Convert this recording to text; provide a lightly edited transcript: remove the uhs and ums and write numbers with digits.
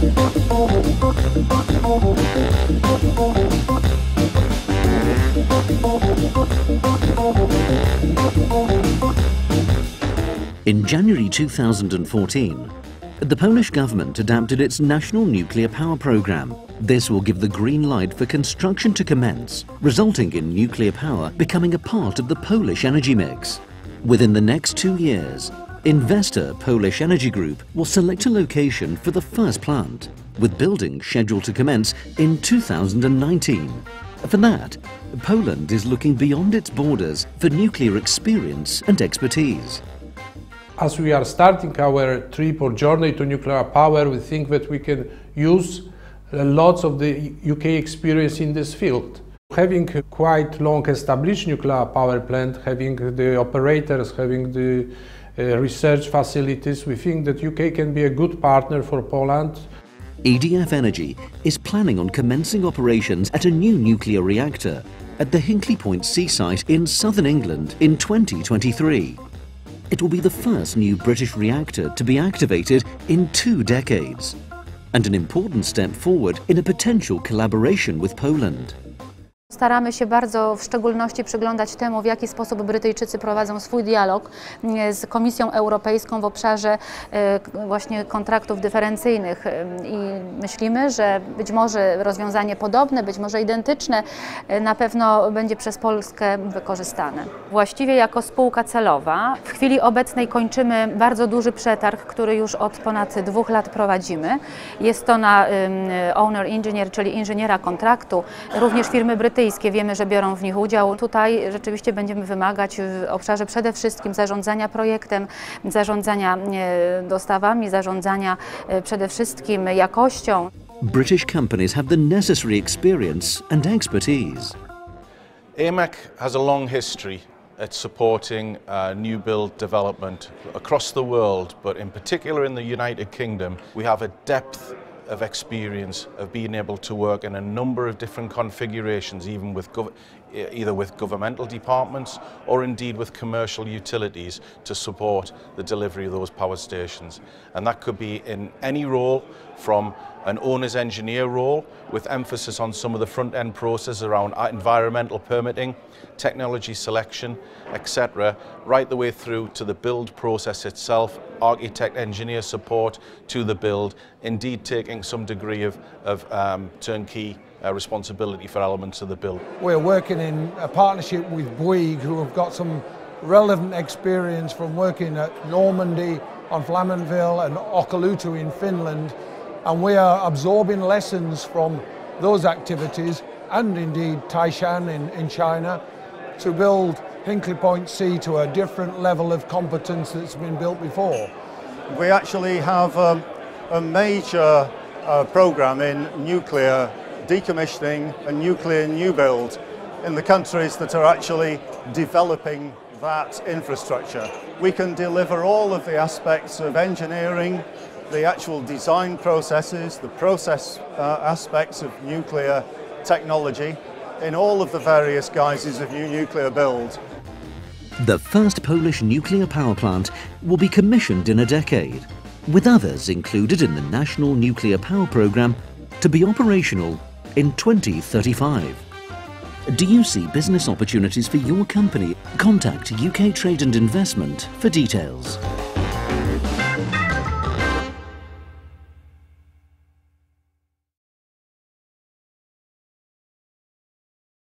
In January 2014, the Polish government adapted its national nuclear power program. This will give the green light for construction to commence, resulting in nuclear power becoming a part of the Polish energy mix. Within the next 2 years, investor Polish Energy Group will select a location for the first plant, with building scheduled to commence in 2019. For that, Poland is looking beyond its borders for nuclear experience and expertise. As we are starting our trip or journey to nuclear power, we think that we can use lots of the UK experience in this field. Having a quite long established nuclear power plant, having the operators, having the research facilities, we think that UK can be a good partner for Poland. EDF Energy is planning on commencing operations at a new nuclear reactor at the Hinkley Point C site in southern England in 2023. It will be the first new British reactor to be activated in 2 decades, and an important step forward in a potential collaboration with Poland. Staramy się bardzo w szczególności przyglądać temu, w jaki sposób Brytyjczycy prowadzą swój dialog z Komisją Europejską w obszarze właśnie kontraktów dyferencyjnych i myślimy, że być może rozwiązanie podobne, być może identyczne na pewno będzie przez Polskę wykorzystane. Właściwie jako spółka celowa w chwili obecnej kończymy bardzo duży przetarg, który już od ponad 2 lat prowadzimy. Jest to na owner engineer, czyli inżyniera kontraktu, również firmy brytyjskie. Wiemy, że biorą w nich udział. Tutaj rzeczywiście będziemy wymagać w obszarze przede wszystkim zarządzania projektem, zarządzania dostawami, zarządzania przede wszystkim jakością. British companies have the necessary experience and expertise. AMEC has a long history at supporting new build development across the world, but in particular in the United Kingdom, we have a depth of experience of being able to work in a number of different configurations, even with either with governmental departments or indeed with commercial utilities to support the delivery of those power stations. And that could be in any role from an owner's engineer role with emphasis on some of the front-end process around environmental permitting, technology selection, etc., right the way through to the build process itself, architect engineer support to the build, indeed taking some degree of turnkey responsibility for elements of the build. We're working in a partnership with Bouygues, who have got some relevant experience from working at Normandy, on Flamanville and Olkiluoto in Finland, and we are absorbing lessons from those activities and indeed Taishan in China to build Hinkley Point C to a different level of competence that's been built before. We actually have a major program in nuclear decommissioning and nuclear new build in the countries that are actually developing that infrastructure. We can deliver all of the aspects of engineering, the actual design processes, the process aspects of nuclear technology in all of the various guises of nuclear build. The first Polish nuclear power plant will be commissioned in a decade, with others included in the National Nuclear Power Programme to be operational in 2035. Do you see business opportunities for your company? Contact UK Trade and Investment for details.